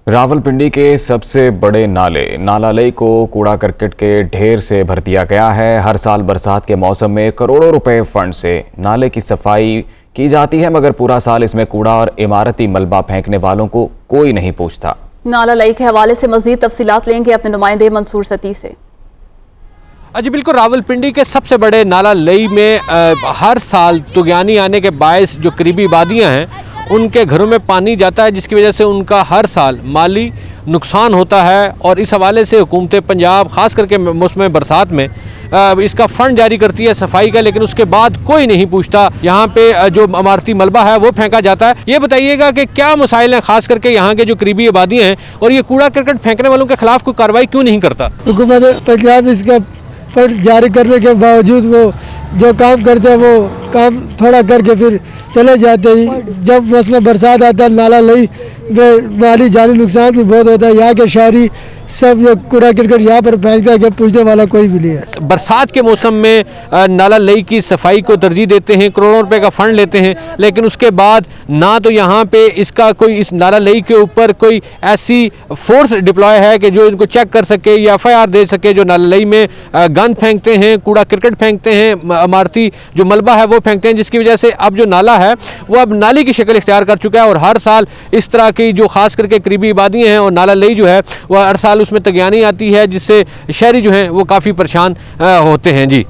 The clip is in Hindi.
रावलपिंडी के सबसे बड़े नाला लई को कूड़ा करकट के ढेर से भर दिया गया है। हर साल बरसात के मौसम में करोड़ों रुपए फंड से नाले की सफाई की जाती है, मगर पूरा साल इसमें कूड़ा और इमारती मलबा फेंकने वालों को कोई नहीं पूछता। नाला लई के हवाले से मजीद तफसीलात लेंगे अपने नुमाइंदे मंसूर सती से। जी बिल्कुल, रावलपिंडी के सबसे बड़े नाला लई में हर साल तुगयानी आने के बायस जो करीबी आबादियाँ हैं उनके घरों में पानी जाता है, जिसकी वजह से उनका हर साल माली नुकसान होता है। और इस हवाले से हुकूमत पंजाब ख़ास करके मौसम बरसात में इसका फ़ंड जारी करती है सफाई का, लेकिन उसके बाद कोई नहीं पूछता। यहाँ पे जो इमारती मलबा है वो फेंका जाता है। ये बताइएगा कि क्या मसाइल हैं ख़ास करके यहाँ के जो करीबी आबादियाँ हैं, और ये कूड़ा करकट फेंकने वालों के खिलाफ कोई कार्रवाई क्यों नहीं करता? हुकूमत पंजाब इसका फंड जारी करने के बावजूद वो जो काम करते हैं वो काम थोड़ा करके फिर चले जाते हैं। जब मौसम बरसात आता है नाला लई में माली जानी नुकसान भी बहुत होता है। यहाँ के शहरी सब जो कूड़ा करकट यहाँ पर फेंकते हैं कि पूछने वाला कोई भी नहीं है। बरसात के मौसम में नाला लई की सफाई को तरजीह देते हैं, करोड़ों रुपए का फंड लेते हैं, लेकिन उसके बाद ना तो यहाँ पे इसका कोई इस नाला लई के ऊपर कोई ऐसी फोर्स डिप्लॉय है कि जो इनको चेक कर सके या FIR दे सके। जो नाला लई में गंद फेंकते हैं, कूड़ा करकट फेंकते हैं, इमारती जो मलबा है वो फेंकते हैं, जिसकी वजह से अब जो नाला है वो अब नाली की शक्ल इख्तियार कर चुका है। और हर साल इस तरह की जो खास करके करीबी आबादियाँ हैं और नाला लई जो है वह हर साल उसमें तगयानी आती है, जिससे शहरी जो हैं वो काफ़ी परेशान होते हैं। जी।